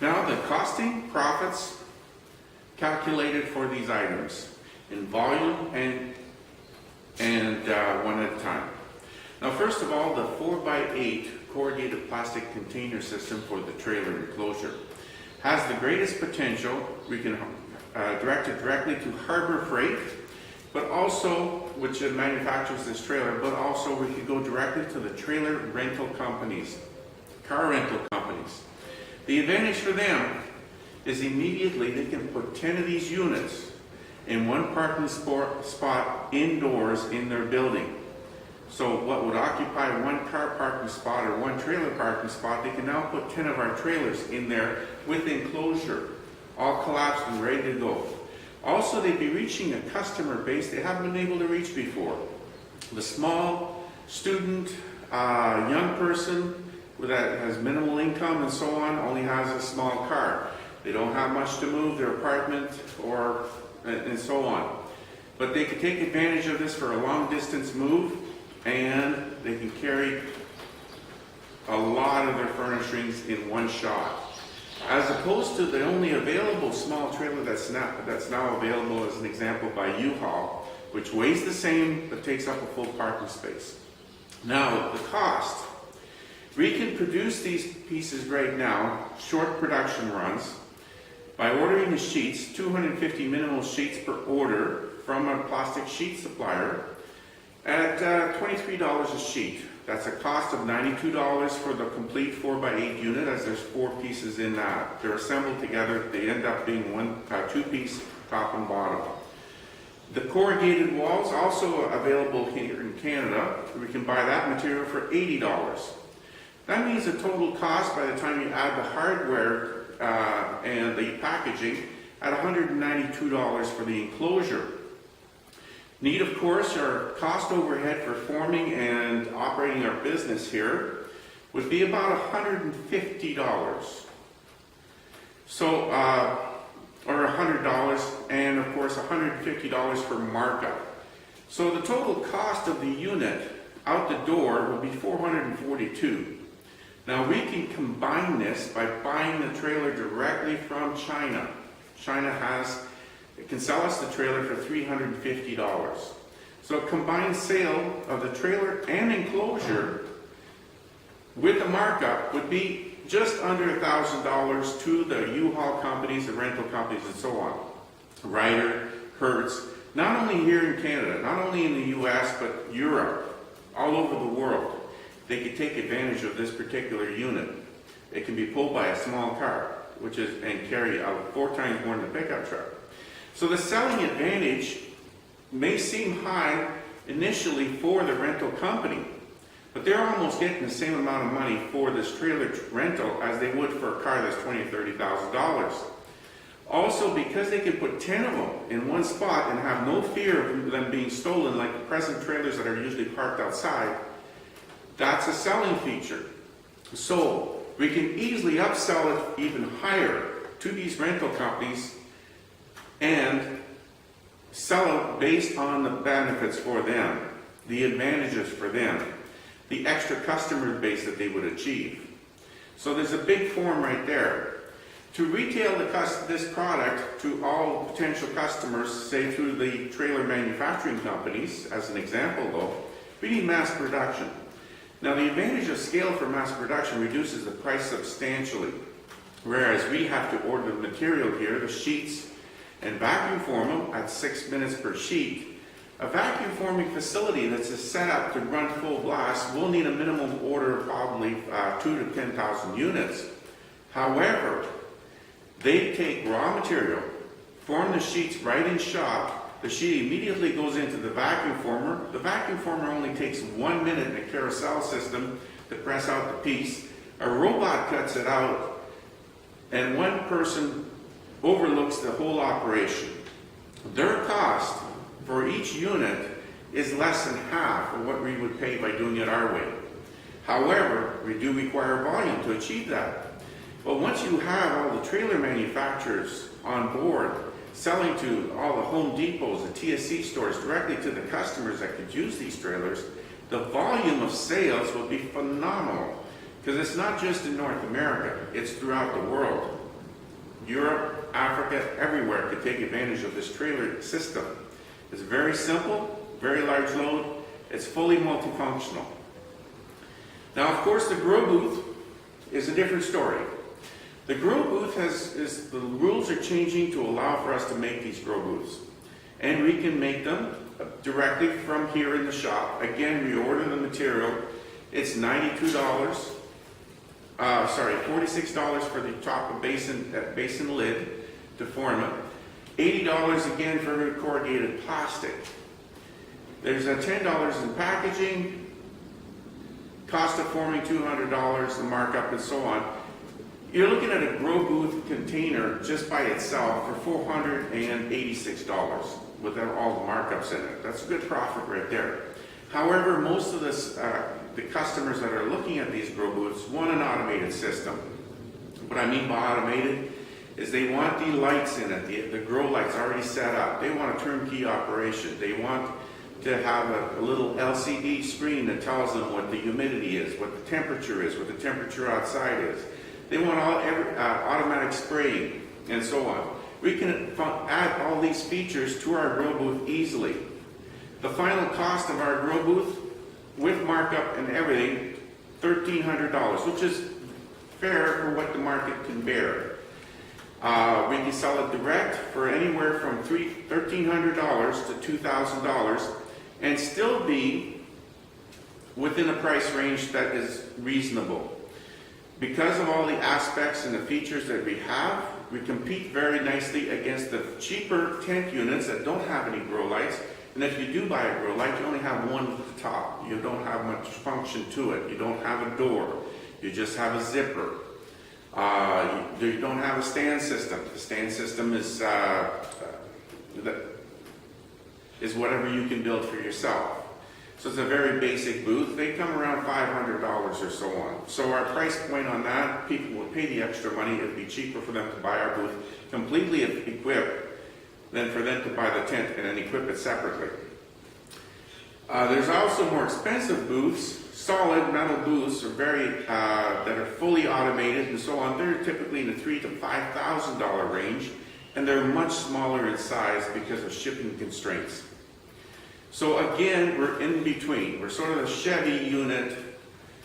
Now the costing profits calculated for these items in volume and one at a time. Now first of all, the 4x8 corrugated plastic container system for the trailer enclosure has the greatest potential. We can direct it directly to Harbor Freight, but also, which manufactures this trailer, but also we could go directly to the trailer rental companies, car rental companies. The advantage for them is immediately they can put 10 of these units in one parking spot indoors in their building. So what would occupy one car parking spot or one trailer parking spot, they can now put 10 of our trailers in there with enclosure, all collapsed and ready to go. Also, they'd be reaching a customer base they haven't been able to reach before. The small student, young person that has minimal income and so on, only has a small car. They don't have much to move, their apartment and so on. But they can take advantage of this for a long distance move, and they can carry a lot of their furnishings in one shot. As opposed to the only available small trailer that's now available as an example by U-Haul, which weighs the same but takes up a full parking space. Now, the cost. We can produce these pieces right now, short production runs, by ordering the sheets, 250 minimal sheets per order from a plastic sheet supplier at $23 a sheet. That's a cost of $92 for the complete 4x8 unit, as there's 4 pieces in that. They're assembled together, they end up being one two-piece top and bottom. The corrugated walls, also available here in Canada. We can buy that material for $80. That means a total cost by the time you add the hardware and the packaging at $192 for the enclosure. Need, of course, our cost overhead for forming and operating our business here would be about $150. So, or $100, and of course $150 for markup. So the total cost of the unit out the door would be $442. Now we can combine this by buying the trailer directly from China. China can sell us the trailer for $350. So a combined sale of the trailer and enclosure with the markup would be just under $1,000 to the U-Haul companies, the rental companies, and so on. Ryder, Hertz, not only here in Canada, not only in the US, but Europe, all over the world. They could take advantage of this particular unit. It can be pulled by a small car, and carry out 4 times more than a pickup truck. So the selling advantage may seem high initially for the rental company, but they're almost getting the same amount of money for this trailer rental as they would for a car that's $20,000 or $30,000. Also, because they can put 10 of them in one spot and have no fear of them being stolen like the present trailers that are usually parked outside, that's a selling feature. So we can easily upsell it even higher to these rental companies and sell it based on the benefits for them, the advantages for them, the extra customer base that they would achieve. So there's a big form right there. To retail this product to all potential customers, say through the trailer manufacturing companies, as an example though, we need mass production. Now the advantage of scale for mass production reduces the price substantially, whereas we have to order the material here, the sheets, and vacuum form them at 6 minutes per sheet. A vacuum forming facility that's set up to run full blast will need a minimum order of probably 2,000 to 10,000 units. However, they take raw material, form the sheets right in shop. The sheet immediately goes into the vacuum former. The vacuum former only takes 1 minute in a carousel system to press out the piece. A robot cuts it out, and one person overlooks the whole operation. Their cost for each unit is less than half of what we would pay by doing it our way. However, we do require volume to achieve that. But once you have all the trailer manufacturers on board, selling to all the Home Depots and TSC stores directly to the customers that could use these trailers, the volume of sales will be phenomenal, because it's not just in North America, it's throughout the world. Europe, Africa, everywhere could take advantage of this trailer system. It's very simple, very large load, it's fully multifunctional. Now, of course, the grow booth is a different story. The grow booth the rules are changing to allow for us to make these grow booths. And we can make them directly from here in the shop. Again, we order the material. It's $46 for the top of basin lid to form it. $80 again for corrugated plastic. There's a $10 in packaging, cost of forming $200, the markup and so on. You're looking at a grow booth container just by itself for $486 without all the markups in it. That's a good profit right there. However, most of the customers that are looking at these grow booths want an automated system. What I mean by automated is they want the lights in it, the grow lights already set up. They want a turnkey operation. They want to have a little LCD screen that tells them what the humidity is, what the temperature is, what the temperature outside is. They want automatic spraying and so on. We can add all these features to our grow booth easily. The final cost of our grow booth, with markup and everything, $1,300, which is fair for what the market can bear. We can sell it direct for anywhere from $1,300 to $2,000 and still be within a price range that is reasonable. Because of all the aspects and the features that we have, we compete very nicely against the cheaper tent units that don't have any grow lights. And if you do buy a grow light, you only have one at the top. You don't have much function to it. You don't have a door. You just have a zipper. You don't have a stand system. The stand system is whatever you can build for yourself. So it's a very basic booth. They come around $500 or so on. So our price point on that, people will pay the extra money. It would be cheaper for them to buy our booth completely equipped than for them to buy the tent and then equip it separately. There's also more expensive booths. Solid metal booths are that are fully automated and so on. They're typically in the $3,000 to $5,000 range, and they're much smaller in size because of shipping constraints. So again, we're in between. We're sort of the Chevy unit.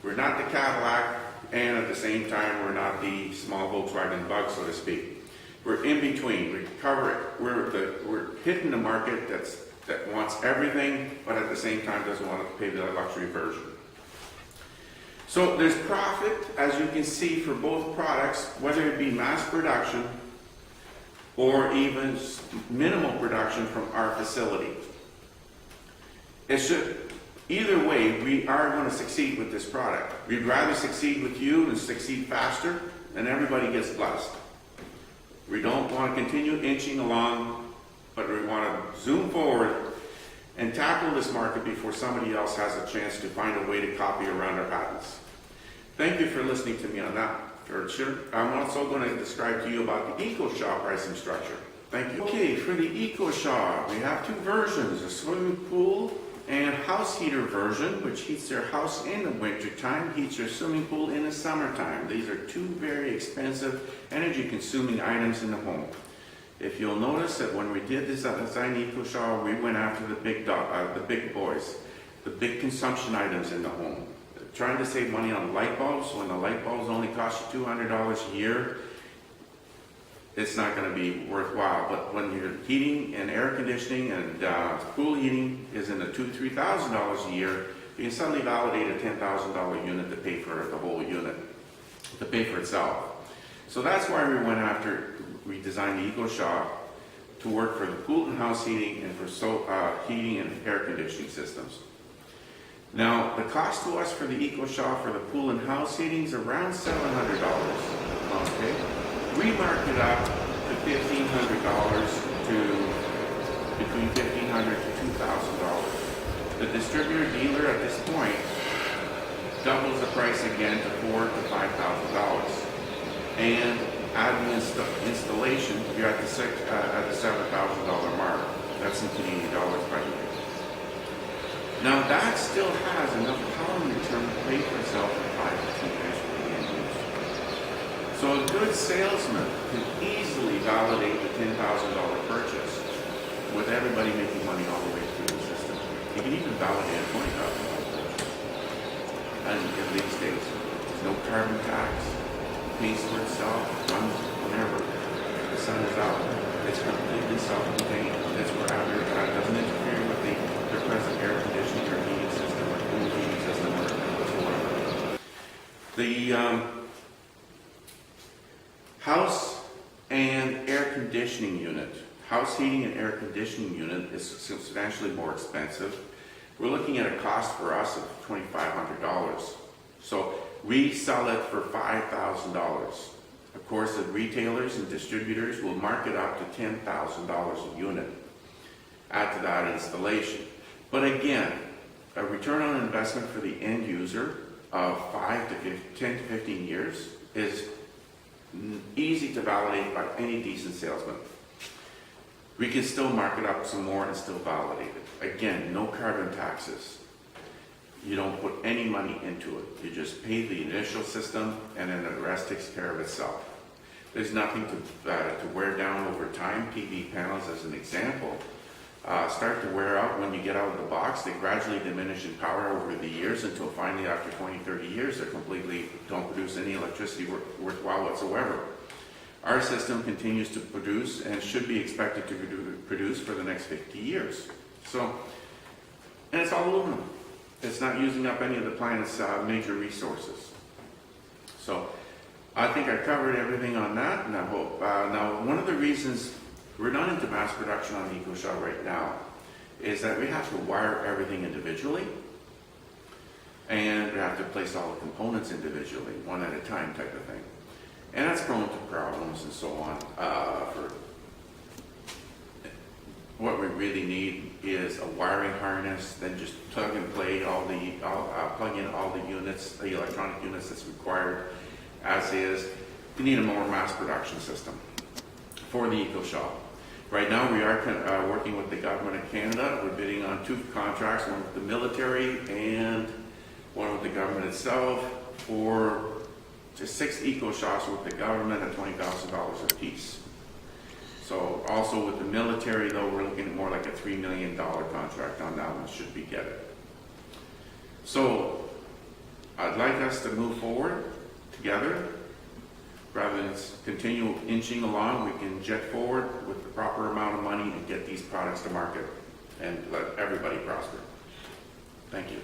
We're not the Cadillac, and at the same time, we're not the small Volkswagen Bug, so to speak. We're in between. We cover it. We're hitting the market that wants everything, but at the same time doesn't want to pay the luxury version. So there's profit, as you can see, for both products, whether it be mass production or even minimal production from our facility. Either way, we are going to succeed with this product. We'd rather succeed with you and succeed faster, and everybody gets blessed. We don't want to continue inching along, but we want to zoom forward and tackle this market before somebody else has a chance to find a way to copy around our patents. Thank you for listening to me on that. I'm also going to describe to you about the EcoShaw pricing structure. Thank you. Okay, for the EcoShaw, we have two versions, a swimming pool and house heater version, which heats their house in the wintertime, heats your swimming pool in the summertime. These are two very expensive, energy-consuming items in the home. If you'll notice that when we did this design EcoShaw, we went after the big boys, the big consumption items in the home. Trying to save money on light bulbs when the light bulbs only cost you $200 a year, it's not going to be worthwhile. But when your heating and air conditioning and pool heating is in the $2,000 to $3,000 a year, you can suddenly validate a $10,000 unit to pay for the whole unit, to pay for itself. So that's why we designed the EcoShaw to work for the pool and house heating and for heating and air conditioning systems. Now, the cost to us for the EcoShaw for the pool and house heating is around $700. Okay, we mark it up to $1,500 to between $1,500 to $2,000. The distributor dealer at this point doubles the price again to $4,000 to $5,000, and add the installation, you're at the $7,000 mark. That's in Canadian dollars, by the way. Now that still has enough power return to pay for itself in 5 to 10 years for the end user. So a good salesman can easily validate the $10,000 purchase with everybody making money all the way through the system. You can even validate a $20,000 purchase. And in these days, there's no carbon tax, pays for itself, runs whenever the sun is out. It's completely self-contained. It's forever. It doesn't interfere with the present air conditioning or heating system or cool heating system or whatsoever. The house and air conditioning unit. House heating and air conditioning unit is substantially more expensive. We're looking at a cost for us of $2,500. So we sell it for $5,000. Of course, the retailers and distributors will mark it up to $10,000 a unit. Add to that installation. But again, a return on investment for the end user of 10 to 15 years is easy to validate by any decent salesman. We can still mark it up some more and still validate it. Again, no carbon taxes. You don't put any money into it. You just pay the initial system and then the rest takes care of itself. There's nothing to wear down over time. PV panels, as an example, start to wear out when you get out of the box. They gradually diminish in power over the years until finally after 20, 30 years they completely don't produce any electricity worthwhile whatsoever. Our system continues to produce and should be expected to produce for the next 50 years. So, and it's all aluminum. It's not using up any of the planet's major resources. So, I think I covered everything on that, and I hope. Now, one of the reasons we're not into mass production on the EcoShop right now is that we have to wire everything individually, and we have to place all the components individually, one at a time type of thing. And that's prone to problems and so on. For what we really need is a wiring harness, then just plug and play plug in all the units, the electronic units that's required as is. You need a more mass production system for the EcoShop. Right now we are working with the Government of Canada. We're bidding on 2 contracts, one with the military and one with the government itself, for just 6 EcoShops with the government at $20,000 a piece. So also with the military though, we're looking at more like a $3 million contract on that one should we get it. So I'd like us to move forward together. Rather than continue inching along, we can jet forward with the proper amount of money and get these products to market and let everybody prosper. Thank you.